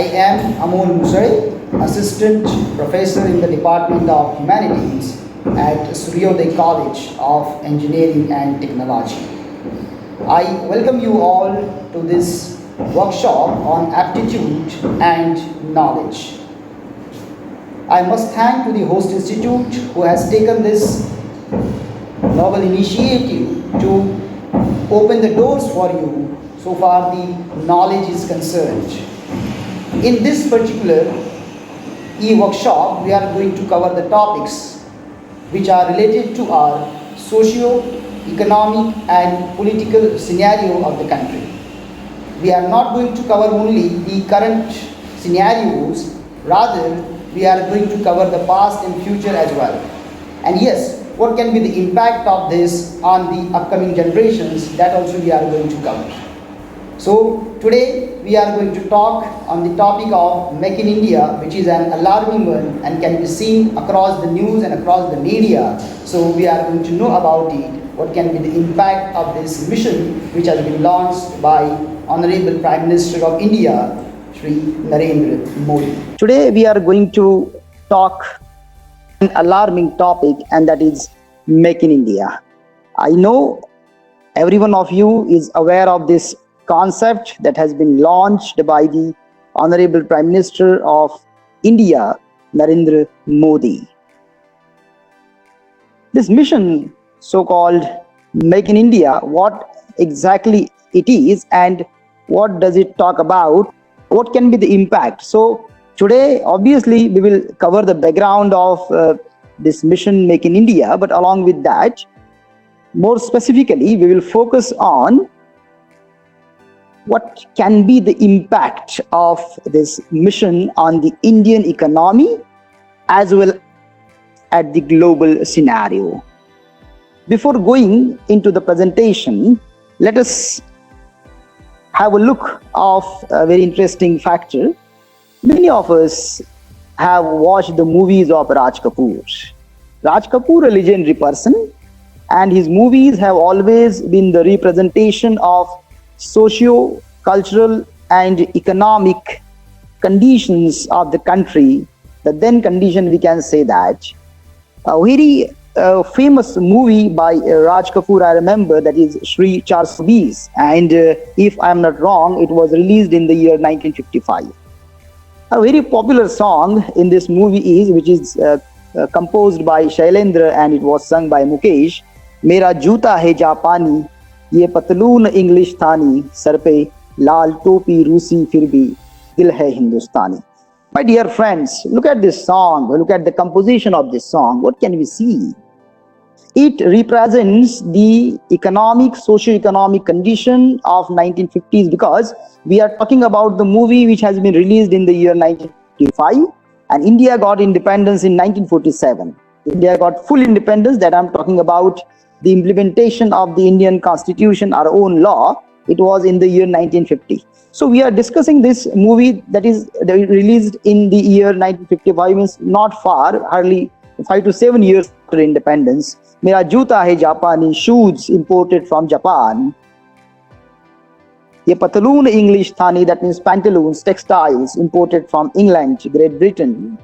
am Amol Musare, Assistant Professor in the Department of Humanities at Suryodaya College of Engineering and Technology. I welcome you all to this workshop on aptitude and knowledge. I must thank to the host institute who has taken this novel initiative to open the doors for you so far the knowledge is concerned. In this particular e-workshop, we are going to cover the topics which are related to our socio-economic and political scenario of the country. We are not going to cover only the current scenarios, rather we are going to cover the past and future as well. And yes, what can be the impact of this on the upcoming generations, that also we are going to cover. So today we are going to talk on the topic of Make in India, which is an alarming one and can be seen across the news and across the media. So we are going to know about it, what can be the impact of this mission which has been launched by Honorable Prime Minister of India, Shri Narendra Modi. Today we are going to talk an alarming topic, and that is Make in India. I know every one of you is aware of this concept that has been launched by the Honorable Prime Minister of India, Narendra Modi. This mission, so-called Make in India, what exactly it is and what does it talk about, what can be the impact? So today, obviously, we will cover the background of this mission Make in India, but along with that, more specifically, we will focus on what can be the impact of this mission on the Indian economy as well as the global scenario. Before going into the presentation, let us have a look of a very interesting factor. Many of us have watched the movies of Raj Kapoor. Raj Kapoor, a legendary person, and his movies have always been the representation of socio-cultural and economic conditions of the country. The then condition, we can say that. A very famous movie by Raj Kapoor, I remember, that is Shri 420, and if I am not wrong, it was released in the year 1955. A very popular song in this movie is, which is composed by Shailendra and it was sung by Mukesh, Mera Joota Hai Japani, Ye Patloon English Thani, Sar pe Lal Topi Rusi Fir bhi Dil Hai Hindustani. My dear friends, look at this song, look at the composition of this song. What can we see? It represents the economic, socio-economic condition of 1950s, because we are talking about the movie which has been released in the year 1955, and India got independence in 1947. India got full independence, that I'm talking about the implementation of the Indian Constitution, our own law. It was in the year 1950. So we are discussing this movie that is released in the year 1955, means not far, hardly 5 to 7 years after independence. Mera Joota Hai Japani, shoes imported from Japan. Ye Patloon English Thani, that means pantaloons, textiles imported from England, Great Britain.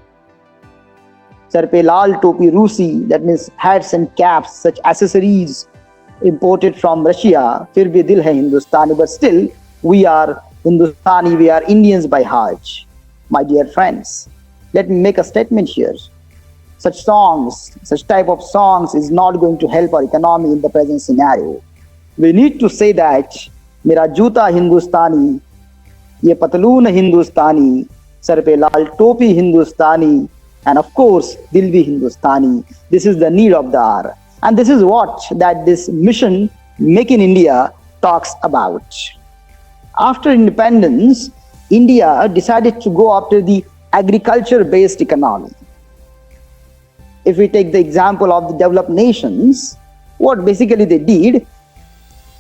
Sar pe Lal Topi Rusi, that means hats and caps, such accessories imported from Russia. Fir bhi dil hai Hindustani, but still we are Hindustani, we are Indians by heart. My dear friends, let me make a statement here. Such songs, such type of songs is not going to help our economy in the present scenario. We need to say that Mera Joota Hindustani, Ye Patloon Hindustani, Sar pe Lal Topi Hindustani, and of course Dil bhi Hindustani. This is the need of the hour, and this is what that this mission Make in India talks about. After independence, India decided to go after the agriculture-based economy. If we take the example of the developed nations, what basically they did,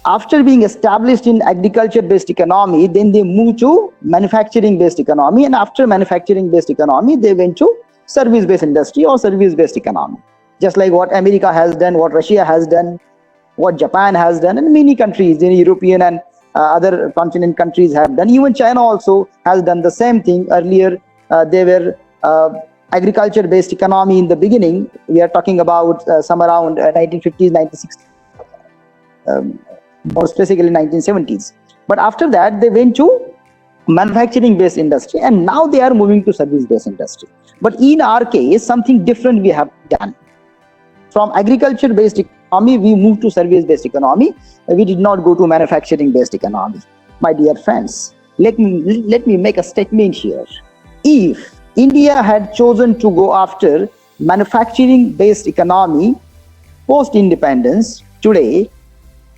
after being established in agriculture-based economy, then they moved to manufacturing-based economy, and after manufacturing-based economy, they went to service-based industry or service-based economy. Just like what America has done, what Russia has done, what Japan has done, and many countries in European and other continent countries have done. Even China also has done the same thing. Earlier, they were agriculture-based economy in the beginning. We are talking about some around 1950s, 1960s, more specifically 1970s. But after that, they went to manufacturing-based industry, and now they are moving to service-based industry. But in our case, something different we have done. From agriculture-based economy, we moved to service-based economy. We did not go to manufacturing-based economy. My dear friends, let me make a statement here. If India had chosen to go after manufacturing-based economy post-independence, today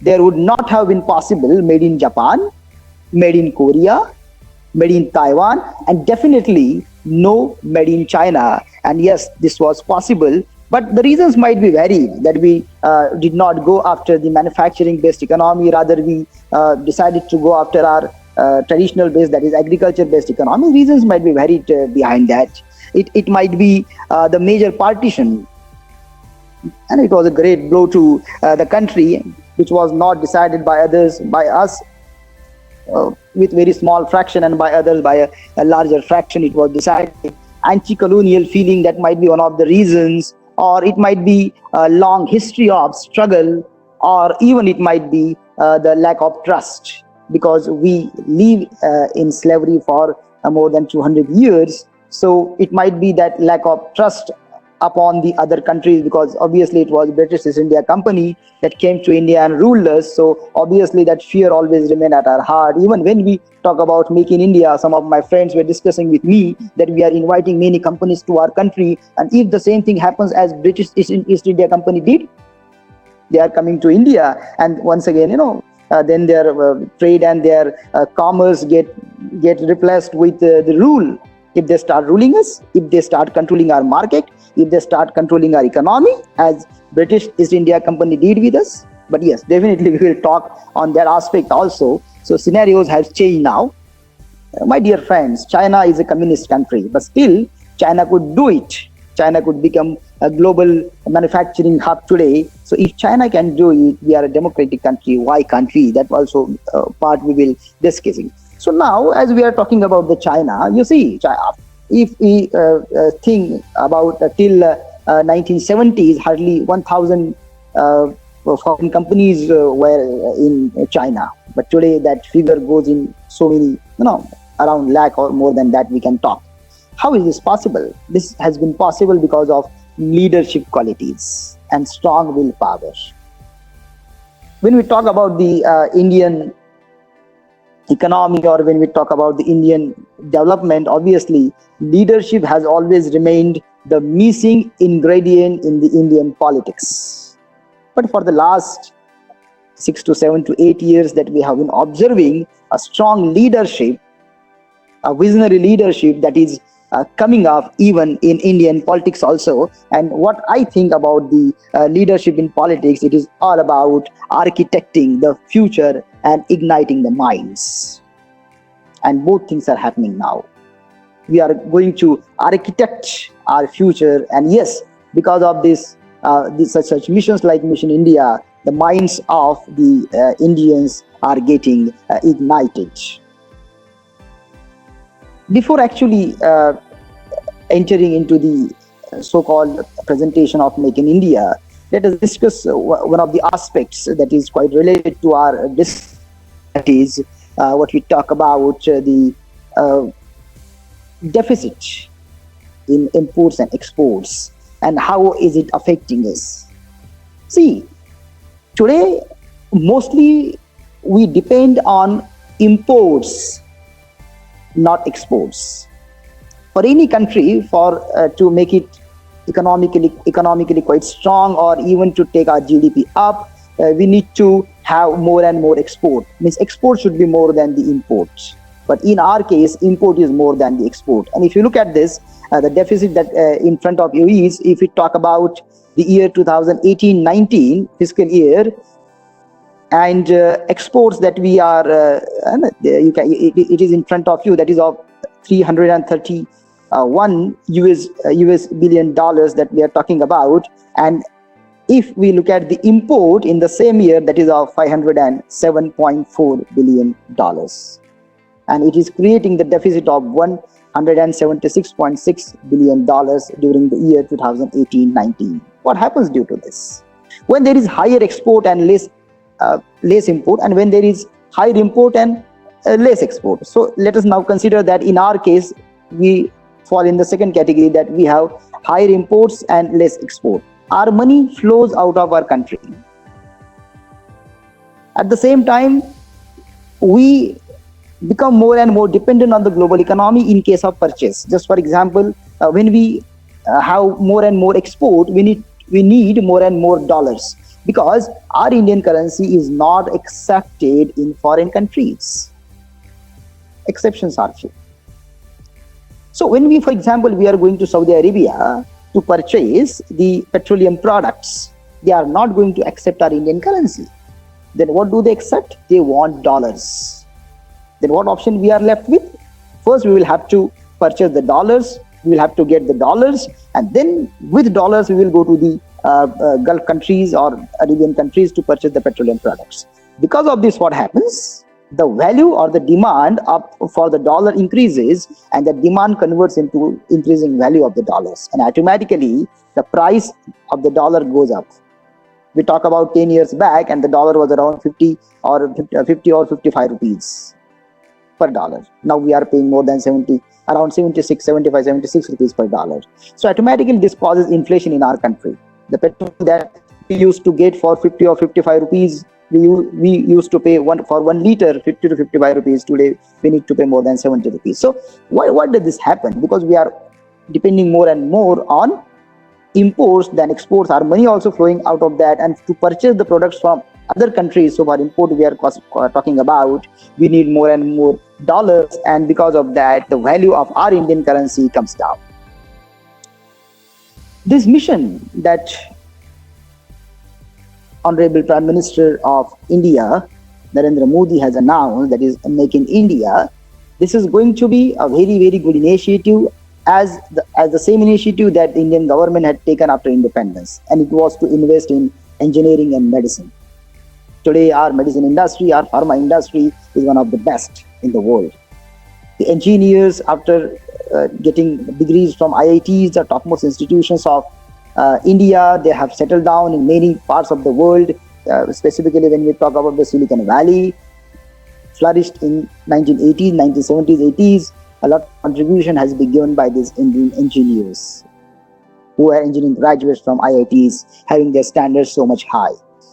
there would not have been possible made in Japan, made in Korea, made in Taiwan, and definitely no made in China. And yes, this was possible, but the reasons might be varied, that we did not go after the manufacturing-based economy. Rather, we decided to go after our traditional base, that is agriculture-based economy. Reasons might be varied behind that. It might be the major partition, and it was a great blow to the country, which was not decided by others, by us, with very small fraction, and by others by a larger fraction. It was decided. Anti-colonial feeling, that might be one of the reasons, or it might be a long history of struggle, or even it might be the lack of trust, because we live in slavery for more than 200 years. So it might be that lack of trust upon the other countries, because obviously it was British East India Company that came to India and ruled us. So obviously that fear always remained at our heart. Even when we talk about Make in India, some of my friends were discussing with me that we are inviting many companies to our country, and if the same thing happens as British East India Company did, they are coming to India, and once again, then their trade and their commerce get replaced with the rule. If they start ruling us, if they start controlling our market, if they start controlling our economy, as British East India Company did with us. But yes, definitely we will talk on that aspect also. So scenarios have changed now. My dear friends, China is a communist country, but still China could do it. China could become a global manufacturing hub today. So if China can do it, we are a democratic country. Why can't we? That also part we will discussing. So now, as we are talking about the China, you see, if we think about till 1970s, hardly 1,000 foreign companies were in China. But today that figure goes in so many, around lakh or more than that we can talk. How is this possible? This has been possible because of leadership qualities and strong willpower. When we talk about the Indian economy, or when we talk about the Indian development, obviously leadership has always remained the missing ingredient in the Indian politics. But for the last 6 to 7 to 8 years that we have been observing a strong leadership, a visionary leadership that is coming up even in Indian politics also. And what I think about the leadership in politics, it is all about architecting the future and igniting the minds. And both things are happening now. We are going to architect our future, and yes, because of this, such missions like Mission India, the minds of the Indians are getting ignited. Before actually entering into the so-called presentation of Make in India, let us discuss one of the aspects that is quite related to our discussion, that is what we talk about the deficit in imports and exports, and how is it affecting us. See, today mostly we depend on imports, not exports. For any country, for to make it economically quite strong, or even to take our GDP up, we need to have more and more export. Means export should be more than the imports. But in our case, import is more than the export. And if you look at this, the deficit that in front of you is, if we talk about the year 2018-19 fiscal year, and exports that we are, it is in front of you, that is of 331 US billion dollars that we are talking about. And if we look at the import in the same year, that is of $507.4 billion. And it is creating the deficit of $176.6 billion during the year 2018-19. What happens due to this? When there is higher export and less import, and when there is higher import and less export. So let us now consider that in our case, we fall in the second category, that we have higher imports and less export. Our money flows out of our country. At the same time, we become more and more dependent on the global economy in case of purchase. Just for example, when we have more and more export, we need more and more dollars, because our Indian currency is not accepted in foreign countries. Exceptions are few. So when we, for example, we are going to Saudi Arabia to purchase the petroleum products, they are not going to accept our Indian currency. Then what do they accept? They want dollars. Then what option we are left with? First, we will have to purchase the dollars. We will have to get the dollars, and then with dollars, we will go to the Gulf countries or Arabian countries to purchase the petroleum products. Because of this, what happens? The value or the demand for the dollar increases, and the demand converts into increasing value of the dollars, and automatically the price of the dollar goes up. We talk about 10 years back, and the dollar was around 50 or 55 rupees per dollar. Now we are paying more than 70, around 76 rupees per dollar. So automatically this causes inflation in our country. The petrol that we used to get for 50 or 55 rupees, we used to pay for 1 liter 50 to 55 rupees. Today we need to pay more than 70 rupees. So why did this happen? Because we are depending more and more on imports than exports. Our money also flowing out of that, and to purchase the products from other countries. So for import we are talking about, we need more and more dollars, and because of that the value of our Indian currency comes down. This mission that Honorable Prime Minister of India, Narendra Modi, has announced, that is Make in India, this is going to be a very, very good initiative, as the same initiative that the Indian government had taken after independence, and it was to invest in engineering and medicine. Today, our medicine industry, our pharma industry is one of the best in the world. The engineers, after getting degrees from IITs, the topmost institutions of India, they have settled down in many parts of the world. Specifically, when we talk about the Silicon Valley, flourished in 1980s, 1970s, 80s. A lot of contribution has been given by these Indian engineers, who are engineering graduates from IITs, having their standards so much high.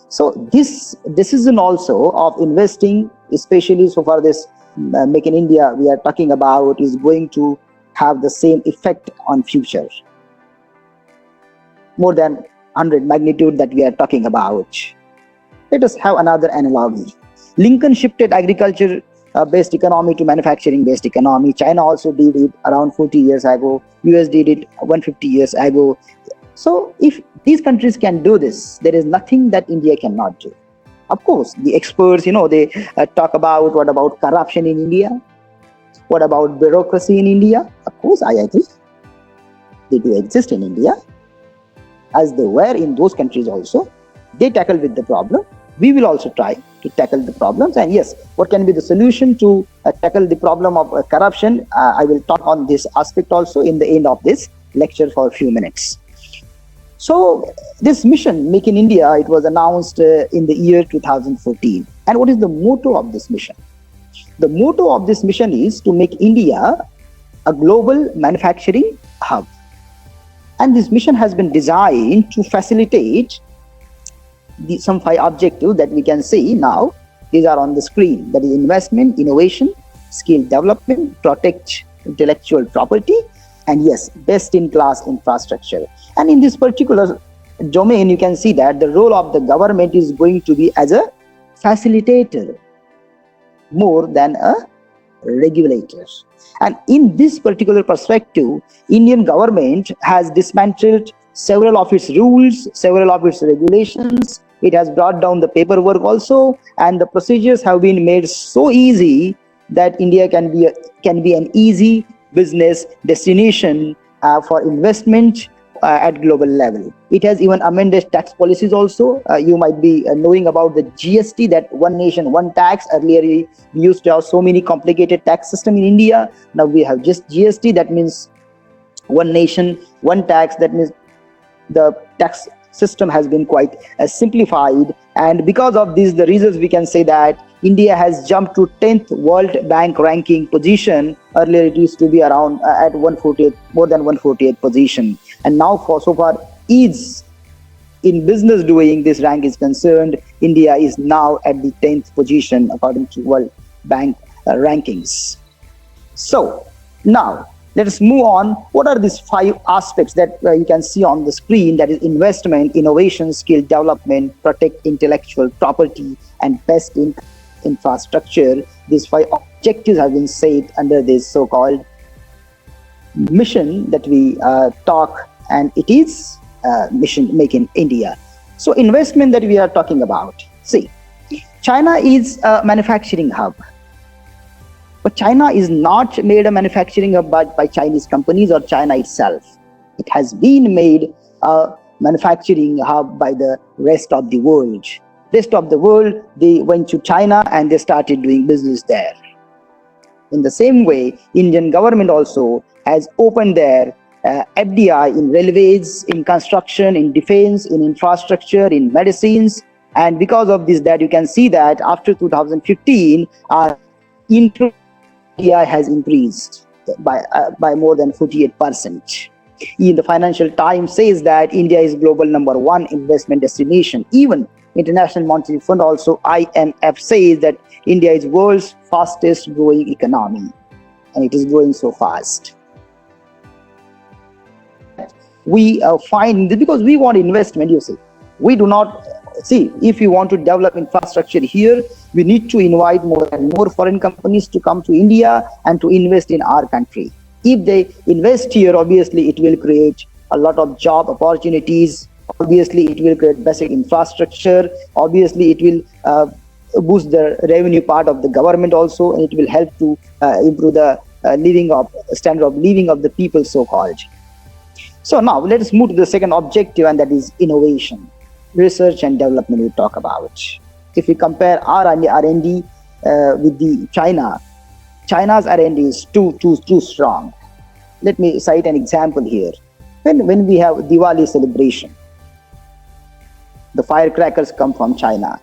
So this decision also of investing, especially so far this Make in India we are talking about, is going to have the same effect on future. More than 100 magnitude that we are talking about. Let us have another analogy. Lincoln shifted agriculture based economy to manufacturing based economy. China also did it around 40 years ago. US did it 150 years ago. So if these countries can do this, there is nothing that India cannot do. Of course, the experts, they talk about, what about corruption in India? What about bureaucracy in India? Of course, I agree. They do exist in India, as they were in those countries also. They tackle with the problem. We will also try to tackle the problems. And yes, what can be the solution to tackle the problem of corruption? I will talk on this aspect also in the end of this lecture for a few minutes. So this mission, Make in India, it was announced in the year 2014. And what is the motto of this mission? The motto of this mission is to make India a global manufacturing hub. And this mission has been designed to facilitate some 5 objectives that we can see now. These are on the screen. That is investment, innovation, skill development, protect intellectual property, and yes, best-in-class infrastructure. And in this particular domain, you can see that the role of the government is going to be as a facilitator more than a regulator. And in this particular perspective, Indian government has dismantled several of its rules, several of its regulations. It has brought down the paperwork also, and the procedures have been made so easy that India can be an easy business destination for investment at global level. It has even amended tax policies also. You might be knowing about the GST, that one nation, one tax. Earlier, we used to have so many complicated tax system in India. Now we have just GST. That means one nation, one tax. That means the tax system has been quite simplified, and because of this, the results, we can say that India has jumped to 10th World Bank ranking position. Earlier it used to be around at 148, more than 148th position, and now for so far ease in business doing this rank is concerned, India is now at the 10th position according to World Bank rankings. So now let us move on. What are these 5 aspects that you can see on the screen? That is investment, innovation, skill development, protect intellectual property, and best in infrastructure. These 5 objectives have been set under this so-called mission that we talk, and it is mission Make in India. So investment that we are talking about. See, China is a manufacturing hub. But China is not made a manufacturing hub by Chinese companies or China itself. It has been made a manufacturing hub by the rest of the world. Rest of the world, they went to China and they started doing business there. In the same way, Indian government also has opened their FDI in railways, in construction, in defense, in infrastructure, in medicines. And because of this, that you can see that after 2015, our India has increased by more than 48%. In the Financial Times says that India is global #1 investment destination. Even International Monetary Fund, also IMF, says that India is world's fastest growing economy, and it is growing so fast. We find this because we want investment. You see, we do not see, if you want to develop infrastructure here, we need to invite more and more foreign companies to come to India and to invest in our country. If they invest here, obviously it will create a lot of job opportunities. Obviously it will create basic infrastructure. Obviously it will boost the revenue part of the government also, and it will help to improve the standard of living of the people, so-called. So now let us move to the second objective, and that is innovation. Research and development we talk about. If we compare our R&D with the China's R&D is too strong. Let me cite an example here. When we have Diwali celebration, the firecrackers come from China.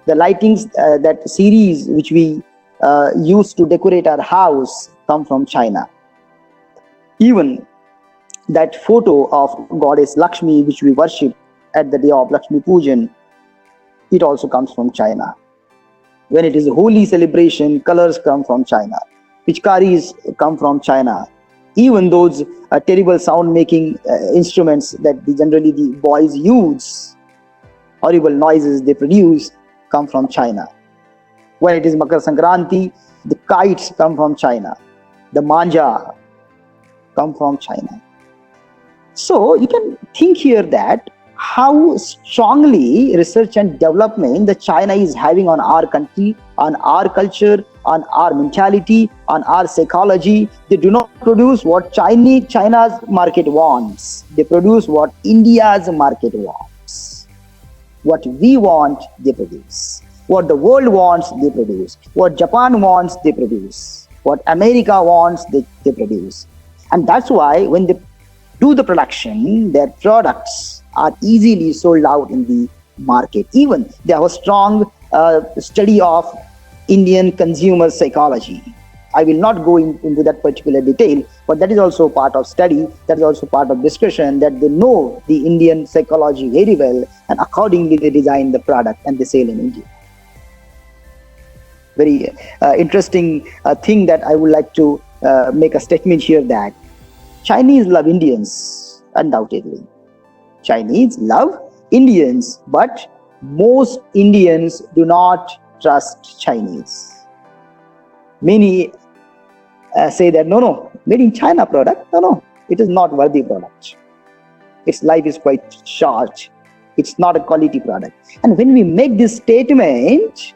The lightings, that series which we use to decorate our house, come from China. Even that photo of goddess Lakshmi which we worship at the day of Lakshmi Pujan, it also comes from China. When it is a holy celebration, colors come from China. Pichkaris come from China. Even those terrible sound making instruments that generally the boys use, horrible noises they produce, come from China. When it is Makar Sankranti, the kites come from China. The manja come from China. So you can think here that how strongly research and development that China is having on our country, on our culture, on our mentality, on our psychology. They do not produce what China's market wants. They produce what India's market wants. What we want, they produce. What the world wants, they produce. What Japan wants, they produce. What America wants, they produce. And that's why when they do the production, their products are easily sold out in the market. Even they have a strong study of Indian consumer psychology. I will not go into that particular detail, but that is also part of study, that is also part of discussion, that they know the Indian psychology very well, and accordingly they design the product and they sell in India. Very interesting thing that I would like to make a statement here, that Chinese love Indians, undoubtedly. Chinese love Indians, but most Indians do not trust Chinese. Many say that no, made in China product, no, it is not worthy product. Its life is quite short. It's not a quality product. And when we make this statement,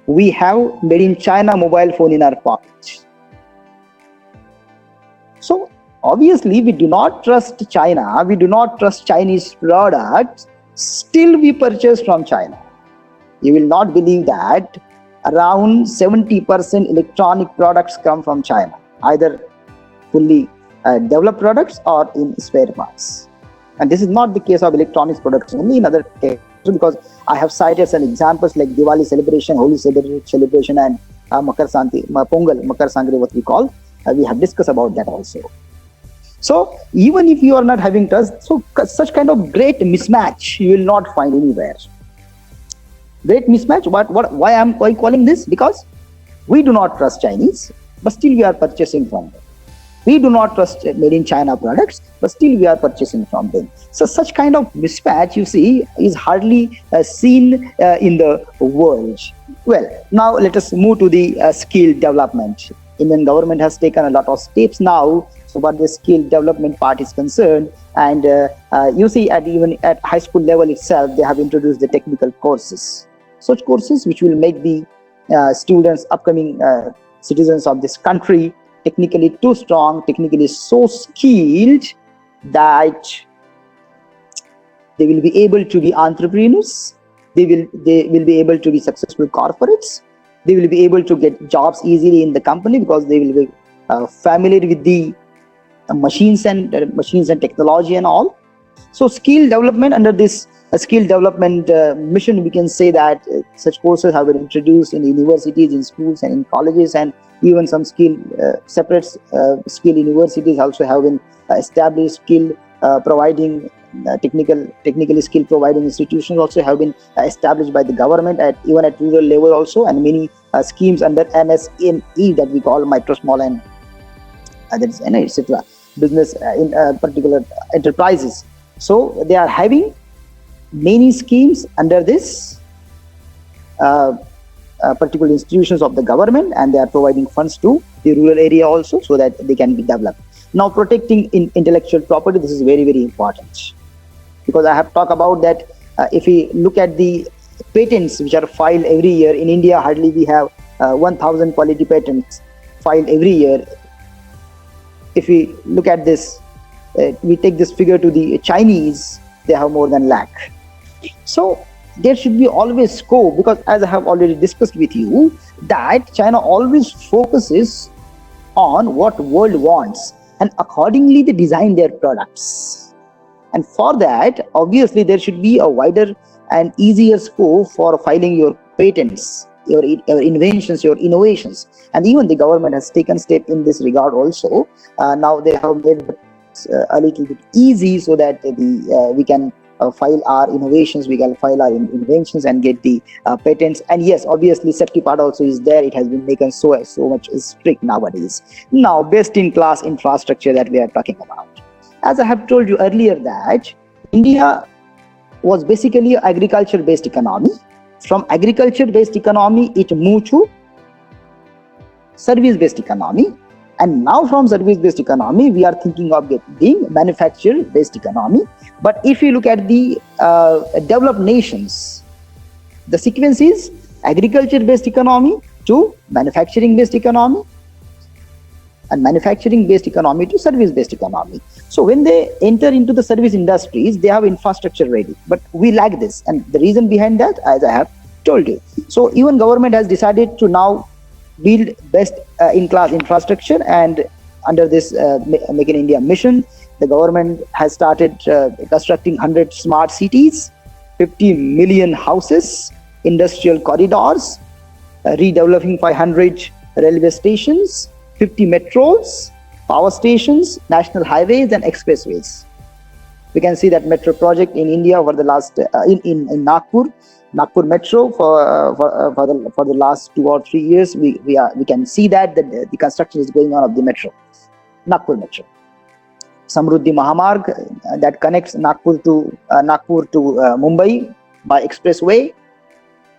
we have made in China mobile phone in our pocket. So Obviously, we do not trust China, we do not trust Chinese products, still we purchase from China. You will not believe that around 70% electronic products come from China, either fully developed products or in spare parts. And this is not the case of electronics products only, in other cases, because I have cited some examples like Diwali celebration, Holi celebration, and Makar Pongal, Makar Sangre, what we call. We have discussed about that also. So even if you are not having trust, so such kind of great mismatch you will not find anywhere. Great mismatch. Why am I calling this? Because we do not trust Chinese, but still we are purchasing from them. We do not trust made in China products, but still we are purchasing from them. So such kind of mismatch, you see, is hardly seen in the world. Well, now let us move to the skill development. Indian government has taken a lot of steps now, so what the skill development part is concerned. And you see, even at high school level itself, they have introduced the technical courses. Such courses which will make the students, upcoming citizens of this country, technically too strong, technically so skilled that they will be able to be entrepreneurs, they will be able to be successful corporates, they will be able to get jobs easily in the company because they will be familiar with the machines and technology and all. So skill development, under this skill development mission, we can say that such courses have been introduced in universities, in schools and in colleges, and even some separate skill universities also have been established. Skill providing technical skill providing institutions also have been established by the government even at rural level also, and many schemes under MSME, that we call micro, small and others, etc. business in particular enterprises. So they are having many schemes under this particular institutions of the government, and they are providing funds to the rural area also, so that they can be developed. Now, protecting intellectual property, this is very, very important, because I have talked about that. If we look at the patents which are filed every year in India, hardly we have 1,000 quality patents filed every year. If we look at this, we take this figure to the Chinese, they have more than lakh. So there should be always scope, because as I have already discussed with you, that China always focuses on what world wants, and accordingly they design their products. And for that, obviously there should be a wider and easier scope for filing your patents, your inventions, your innovations. And even the government has taken step in this regard also. Now they have made a little bit easy, so that we can file our innovations, we can file our inventions and get the patents. And yes, obviously safety part also is there. It has been making so much strict nowadays. Now, best in class infrastructure that we are talking about. As I have told you earlier, that India was basically an agriculture based economy. From agriculture based economy, it moved to service based economy. And now from service-based economy, we are thinking of getting manufacturer-based economy. But if you look at the developed nations, the sequence is agriculture-based economy to manufacturing-based economy, and manufacturing-based economy to service-based economy. So when they enter into the service industries, they have infrastructure ready. But we lack this. And the reason behind that, as I have told you. So even government has decided to now build best in class infrastructure, and under this Make in India mission, the government has started constructing 100 smart cities, 50 million houses, industrial corridors, redeveloping 500 railway stations, 50 metros, power stations, national highways and expressways. We can see that metro project in India over the last in Nagpur Metro for the last 2 or 3 years. We can see that the construction is going on of the metro, Nagpur Metro. Samruddhi Mahamarg that connects Nagpur to Mumbai by expressway.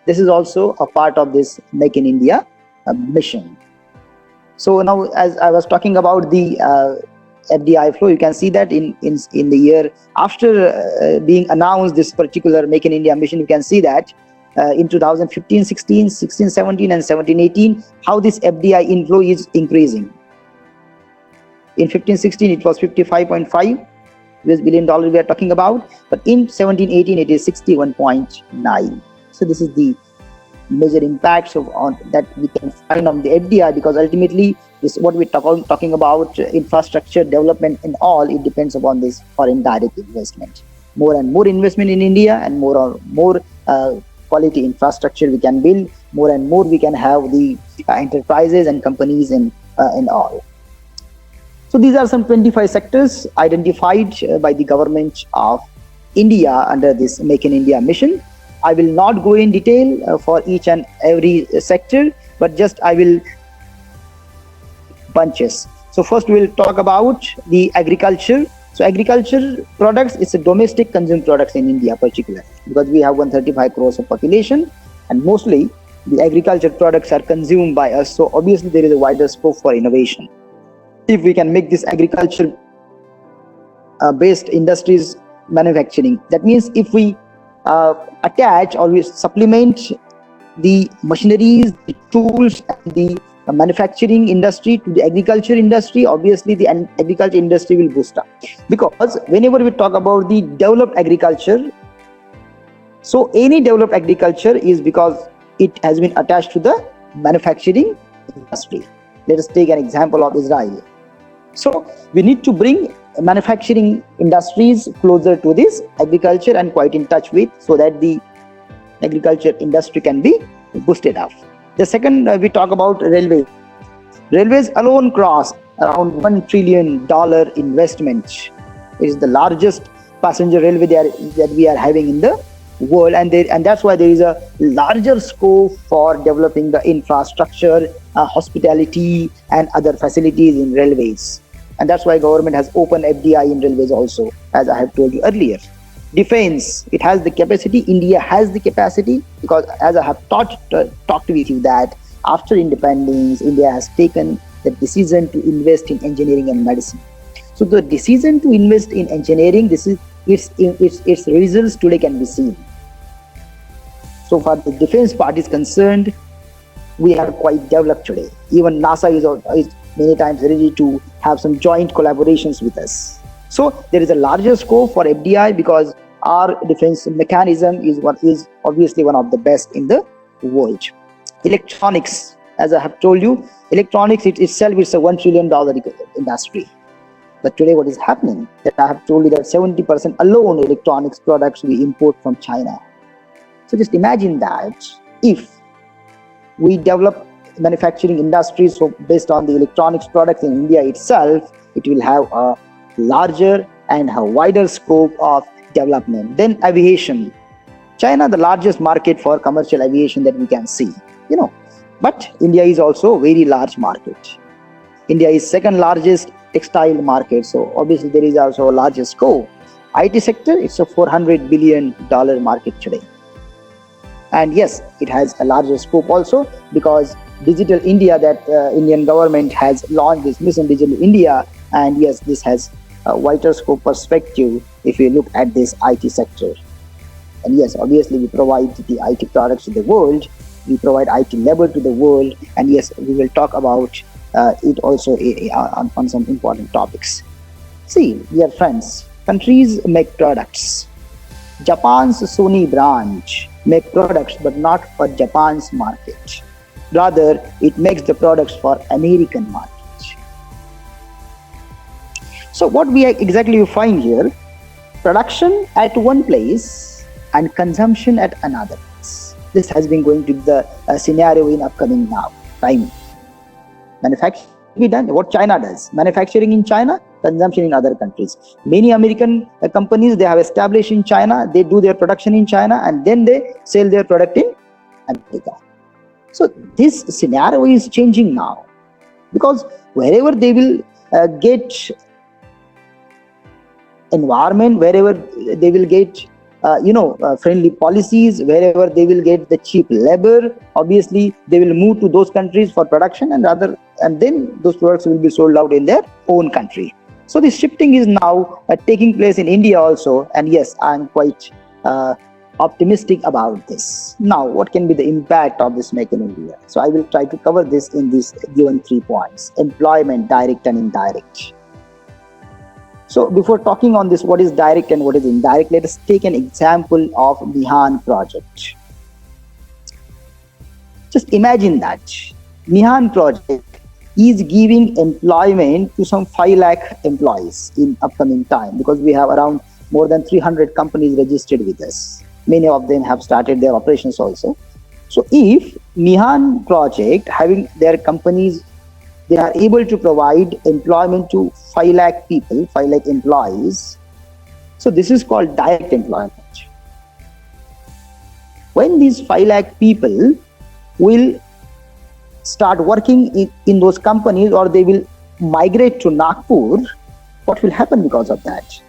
This is also a part of this Make in India mission. So now, as I was talking about the FDI flow, you can see that in the year after being announced this particular Make in India mission, you can see that in 2015, 16, 17 and 17, 18, how this FDI inflow is increasing. In 1516, it was 55.5 US billion dollar we are talking about, but in 1718 it is 61.9. So this is the major impacts on that we can find on the FDI, because ultimately this what we're talking about, infrastructure development and all, it depends upon this foreign direct investment. More and more investment in India, and more quality infrastructure we can build, more and more we can have the enterprises and companies and all. So these are some 25 sectors identified by the government of India under this Make in India mission. I will not go in detail for each and every sector, but just I will bunches. So first we will talk about the agriculture. So agriculture products, it's a domestic consumed products in India particularly, because we have 135 crores of population, and mostly the agriculture products are consumed by us. So obviously there is a wider scope for innovation. If we can make this agriculture based industries manufacturing, that means if we attach or we supplement the machineries, the tools, and the manufacturing industry to the agriculture industry, obviously the agriculture industry will boost up. Because whenever we talk about the developed agriculture, so any developed agriculture is because it has been attached to the manufacturing industry. Let us take an example of Israel. So we need to bring manufacturing industries closer to this agriculture and quite in touch with, so that the agriculture industry can be boosted up. The second, we talk about railway. Railways alone cross around $1 trillion investment. It is the largest passenger railway that we are having in the world, and that's why there is a larger scope for developing the infrastructure, hospitality, and other facilities in railways. And that's why government has opened FDI in railways also, as I have told you earlier. Defense, it has the capacity. India has the capacity, because as I have talked with you that after independence, India has taken the decision to invest in engineering and medicine. So the decision to invest in engineering, this is its results today can be seen. So far the defense part is concerned, we are quite developed today. Even NASA is many times ready to have some joint collaborations with us. So there is a larger scope for FDI, because our defense mechanism is obviously one of the best in the world. Electronics, as I have told you, electronics itself is a $1 trillion industry. But today what is happening, that I have told you that 70% alone electronics products we import from China. So just imagine that if we develop manufacturing industries so based on the electronics products in India itself, it will have a larger and a wider scope of development. Then aviation. China, the largest market for commercial aviation that we can see, but India is also a very large market. India is second largest textile market, so obviously there is also a larger scope. IT sector, it's a $400 billion market today. And yes, it has a larger scope also, because Digital India, that Indian government has launched this Mission Digital India, and yes, this has a wider scope perspective if you look at this IT sector. And yes, obviously we provide the IT products to the world, we provide IT labor to the world, and yes, we will talk about it also on some important topics. See, dear friends, countries make products. Japan's Sony branch make products, but not for Japan's market. Rather, it makes the products for American market. So what we exactly find here, production at one place and consumption at another place. This has been going to be the scenario in upcoming time. Manufacturing be done, what China does, manufacturing in China, consumption in other countries. Many American companies, they have established in China, they do their production in China, and then they sell their product in America. So this scenario is changing now, because wherever they will get environment, wherever they will get friendly policies, wherever they will get the cheap labor, obviously they will move to those countries for production, and then those products will be sold out in their own country. So this shifting is now taking place in India also, and yes, I'm quite optimistic about this. Now, what can be the impact of this Make in India? So I will try to cover this in these given 3 points: employment, direct and indirect. So before talking on this, what is direct and what is indirect, let us take an example of Mihan project. Just imagine that Mihan project is giving employment to some 5 lakh employees in upcoming time, because we have around more than 300 companies registered with us. Many of them have started their operations also. So if Mihan project having their companies, they are able to provide employment to 5 lakh people, 5 lakh employees. So this is called direct employment. When these 5 lakh people will start working in those companies, or they will migrate to Nagpur, what will happen because of that?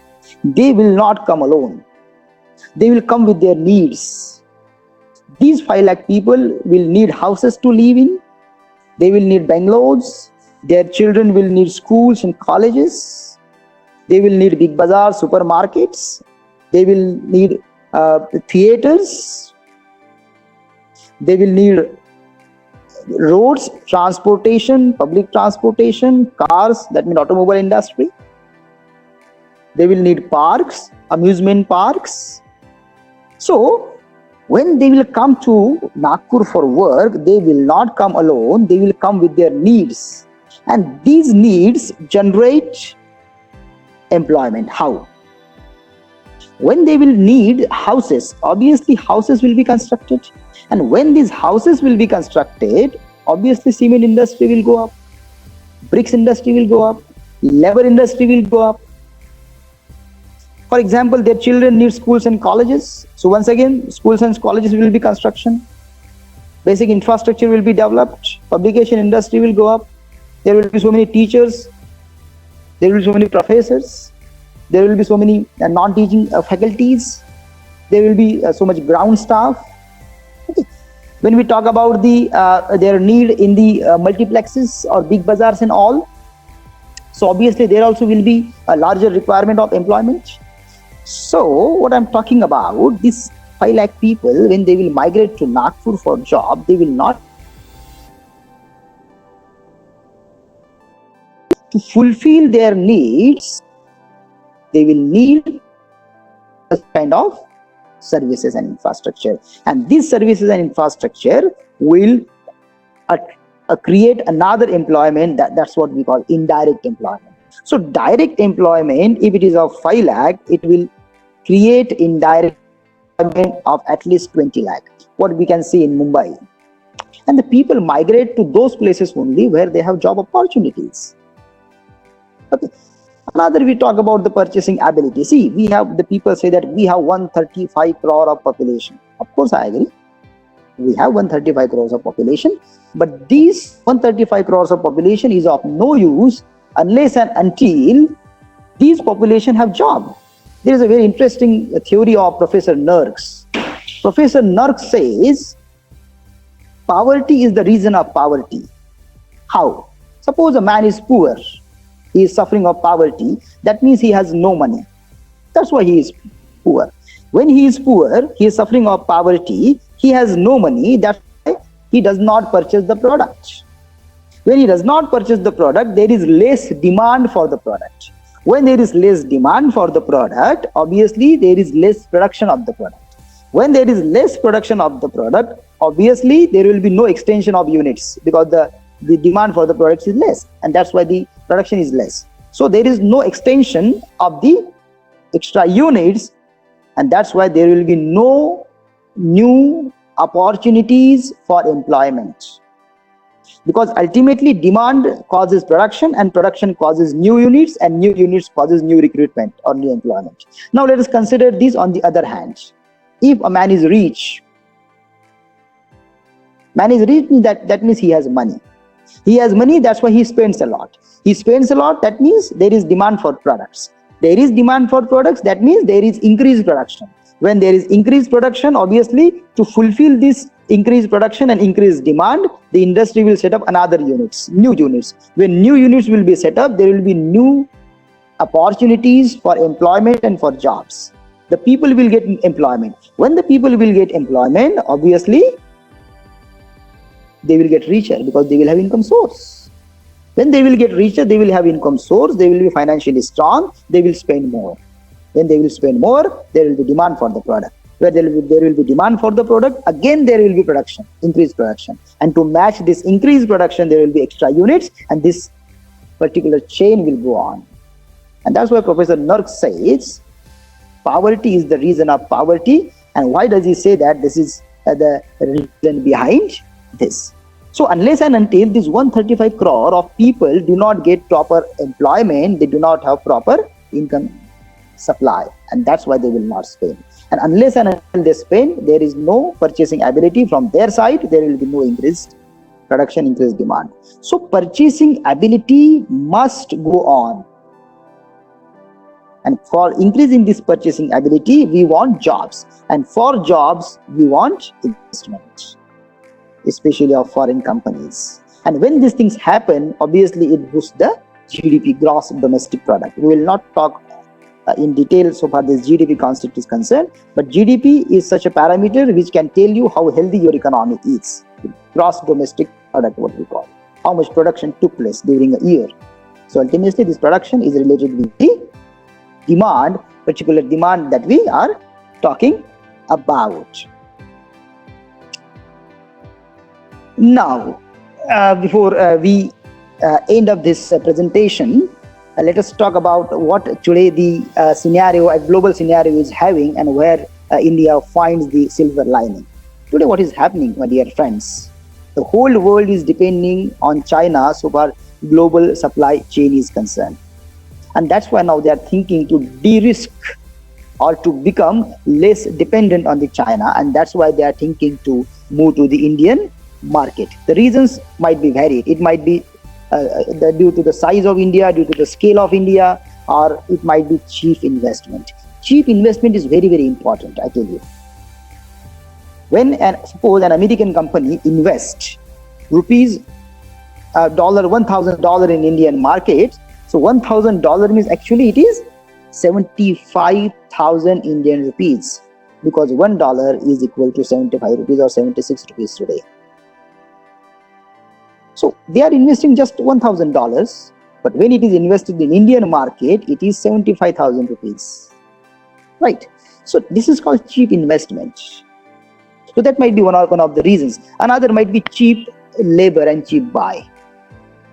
They will not come alone. They will come with their needs. These 5 lakh people will need houses to live in. They will need bungalows. Their children will need schools and colleges. They will need big bazaar, supermarkets. They will need theaters. They will need roads, transportation, public transportation, cars, that means automobile industry. They will need parks, amusement parks. So when they will come to Nagpur for work, they will not come alone. They will come with their needs. And these needs generate employment. How? When they will need houses, obviously houses will be constructed. And when these houses will be constructed, obviously cement industry will go up, bricks industry will go up, labor industry will go up. For example, their children need schools and colleges. So once again, schools and colleges will be construction. Basic infrastructure will be developed. Publication industry will go up. There will be so many teachers. There will be so many professors. There will be so many non-teaching faculties. There will be so much ground staff. Okay. When we talk about their need in the multiplexes or big bazaars and all, so obviously there also will be a larger requirement of employment. So what I'm talking about, these 5 lakh people, when they will migrate to Nagpur for job, they will not, to fulfill their needs, they will need a kind of services and infrastructure. And these services and infrastructure will create another employment. That's what we call indirect employment. So direct employment, if it is of 5 lakh, it will create indirect employment of at least 20 lakh, what we can see in Mumbai. And the people migrate to those places only where they have job opportunities. Okay. Another, we talk about the purchasing ability. See, we have, the people say that we have 135 crore of population. Of course, I agree. We have 135 crores of population, but these 135 crores of population is of no use unless and until these population have job. There is a very interesting theory of Professor Nerks. Professor Nerks says poverty is the reason of poverty. How? Suppose a man is poor. He is suffering of poverty. That means he has no money. That's why he is poor. When he is poor, he is suffering of poverty. He has no money. That's why he does not purchase the product. When he does not purchase the product, there is less demand for the product. When there is less demand for the product, obviously there is less production of the product. When there is less production of the product, obviously there will be no extension of units, because the demand for the products is less, and that's why the production is less. So there is no extension of the extra units, and that's why there will be no new opportunities for employment. Because ultimately demand causes production, and production causes new units, and new units causes new recruitment or new employment. Now let us consider this on the other hand. If a man is rich, that means he has money. He has money, that's why he spends a lot. He spends a lot, that means there is demand for products. There is demand for products, that means there is increased production. When there is increased production, obviously to fulfill this increased production and increased demand, the industry will set up another units, new units. When new units will be set up, there will be new opportunities for employment and for jobs. The people will get employment. When the people will get employment, obviously they will get richer because they will have income source. When they will get richer, they will have income source, they will be financially strong, they will spend more. When they will spend more, there will be demand for the product. Where there will be demand for the product, again there will be production, increased production. And to match this increased production, there will be extra units, and this particular chain will go on. And that's why Professor Nurk says poverty is the reason of poverty. And why does he say that? This is the reason behind this. So unless and until this 135 crore of people do not get proper employment, they do not have proper income supply, and that's why they will not spend. And unless and until they spend, there is no purchasing ability from their side, there will be no increased production, increased demand. So purchasing ability must go on. And for increasing this purchasing ability, we want jobs. And for jobs, we want investment, especially of foreign companies. And when these things happen, obviously it boosts the GDP, gross domestic product. We will not talk in detail so far this GDP concept is concerned, but GDP is such a parameter which can tell you how healthy your economy is. Gross domestic product, what we call, how much production took place during a year. So ultimately this production is related with the demand, particular demand that we are talking about. Now, before we end up this presentation, let us talk about what today the scenario, a global scenario is having, and where India finds the silver lining. Today what is happening, my dear friends? The whole world is depending on China so far global supply chain is concerned. And that's why now they are thinking to de-risk or to become less dependent on the China, and that's why they are thinking to move to the Indian market. The reasons might be varied. It might be due to the size of India, due to the scale of India, or it might be cheap investment. Cheap investment is very, very important, I tell you. When suppose an American company invests rupees $1,000 in Indian market, so $1,000 means actually it is 75,000 Indian rupees, because $1 is equal to 75 rupees or 76 rupees today. So they are investing just $1,000, but when it is invested in Indian market, it is 75,000 rupees, right? So this is called cheap investment. So that might be one of the reasons. Another might be cheap labor and cheap buy.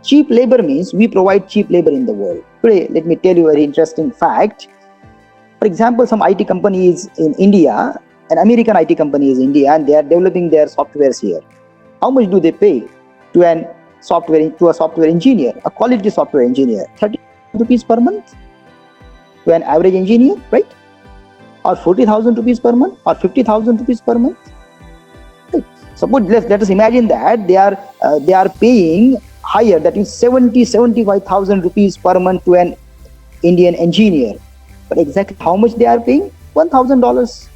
Cheap labor means we provide cheap labor in the world. Today, let me tell you a very interesting fact. For example, some IT company is in India, an American IT company is in India, and they are developing their softwares here. How much do they pay to a software engineer, a quality software engineer? 30 rupees per month to an average engineer, right? Or 40,000 rupees per month, or 50,000 rupees per month. Right. Suppose let us imagine that they are paying higher, that is 75,000 rupees per month to an Indian engineer. But exactly how much they are paying? $1,000.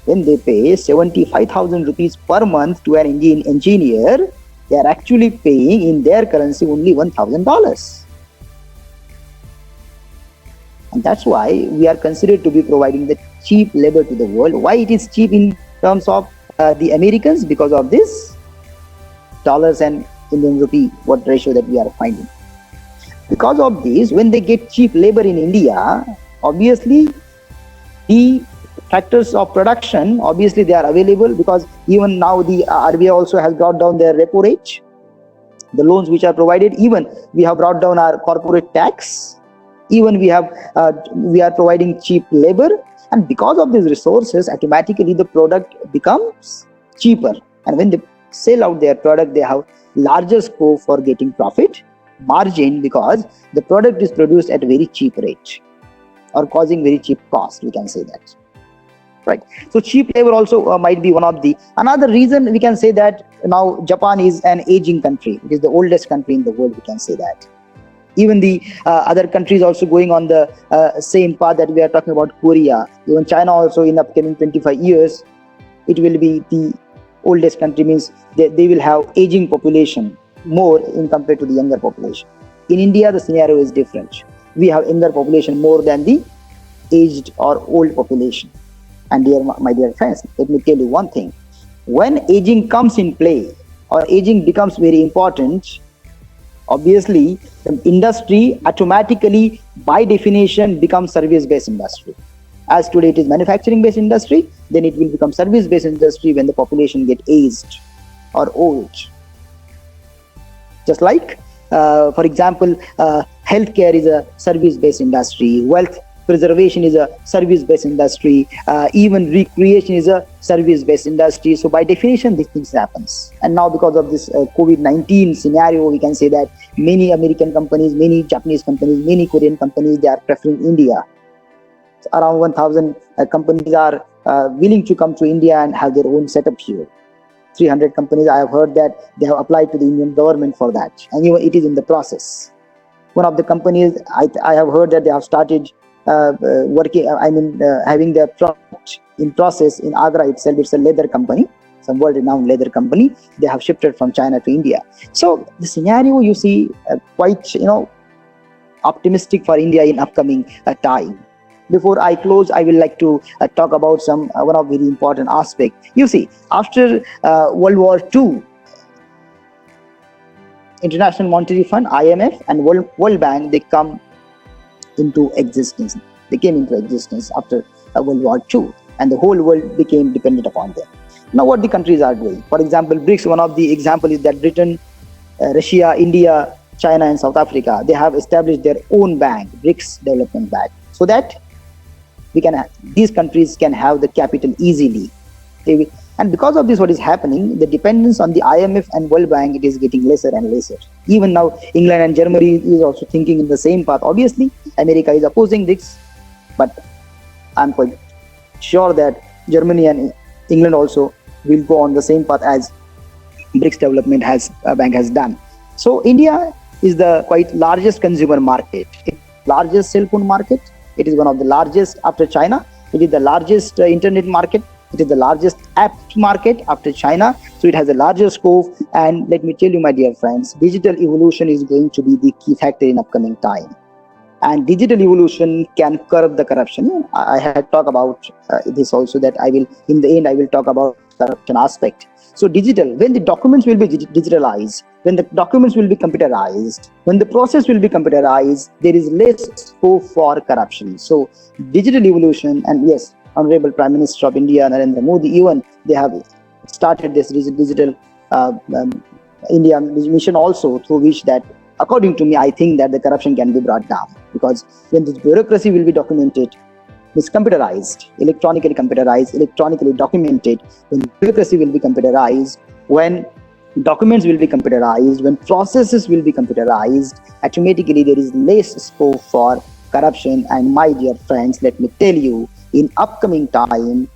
When they pay 75,000 rupees per month to an Indian engineer, they are actually paying in their currency only $1,000. And that's why we are considered to be providing the cheap labor to the world. Why it is cheap in terms of the Americans? Because of this dollars and Indian rupee, what ratio that we are finding. Because of this, when they get cheap labor in India, obviously the factors of production, obviously they are available, because even now the RBI also has brought down their repo rate, the loans which are provided. Even we have brought down our corporate tax. Even we are providing cheap labor, and because of these resources, automatically the product becomes cheaper. And when they sell out their product, they have larger scope for getting profit margin, because the product is produced at a very cheap rate or causing very cheap cost, we can say that, right? So cheap labor also might be one of the another reason. We can say that now Japan is an aging country. It is the oldest country in the world, we can say that. Even the other countries also going on the same path that we are talking about. Korea, even China also, in upcoming 25 years it will be the oldest country, means they will have aging population more in compared to the younger population. In India, the scenario is different. We have younger population more than the aged or old population. And my dear friends, let me tell you one thing. When aging comes in play, or aging becomes very important, Obviously, the industry automatically, by definition, becomes service-based industry. As today it is manufacturing-based industry, then it will become service-based industry when the population get aged or old. Just like, for example, healthcare is a service-based industry, wealth preservation is a service-based industry, even recreation is a service-based industry. So by definition, these things happens. And now because of this COVID-19 scenario, we can say that many American companies, many Japanese companies, many Korean companies, they are preferring India. So around 1,000 companies are willing to come to India and have their own setup here. 300 companies, I have heard that they have applied to the Indian government for that, and even it is in the process. One of the companies, I have heard that they have started working, having their product in process in Agra itself. It's a leather company, some world-renowned leather company. They have shifted from China to India. So the scenario you see quite, optimistic for India in upcoming time. Before I close, I will like to talk about some one of very important aspect. You see, after World War II, International Monetary Fund (IMF) and World Bank, they come into existence. They came into existence after World War II, and the whole world became dependent upon them. Now, what the countries are doing? For example, BRICS. One of the example is that Britain, Russia, India, China, and South Africa, they have established their own bank, BRICS Development Bank, so that these countries can have the capital easily. And because of this, what is happening, the dependence on the IMF and World Bank, it is getting lesser and lesser. Even now, England and Germany is also thinking in the same path. Obviously, America is opposing this, but I'm quite sure that Germany and England also will go on the same path as BRICS Development Bank has done. So India is the quite largest consumer market, largest cell phone market. It is one of the largest after China. It is the largest internet market. It is the largest app market after China. So it has a larger scope. And let me tell you, my dear friends, digital evolution is going to be the key factor in upcoming time. And digital evolution can curb the corruption. I had talked about this also, that in the end, I will talk about corruption aspect. So digital, when the documents will be digitalized, when the documents will be computerized, when the process will be computerized, there is less scope for corruption. So digital evolution, and yes, Honorable Prime Minister of India, Narendra Modi, even they have started this digital India mission also, through which that, according to me, I think that the corruption can be brought down, because when this bureaucracy will be documented, it's computerized, electronically documented, when bureaucracy will be computerized, when documents will be computerized, when processes will be computerized, automatically there is less scope for corruption. And my dear friends, let me tell you, in upcoming time,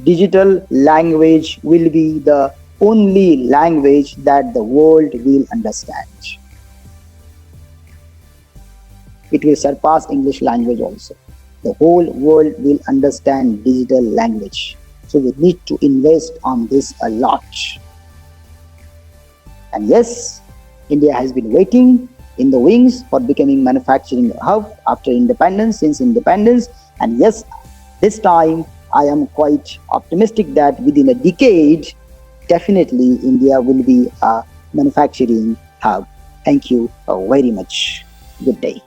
digital language will be the only language that the world will understand. It will surpass English language also. The whole world will understand digital language. So we need to invest on this a lot. And yes, India has been waiting in the wings for becoming manufacturing hub after independence, since independence. And yes, this time I am quite optimistic that within a decade, definitely India will be a manufacturing hub. Thank you very much. Good day.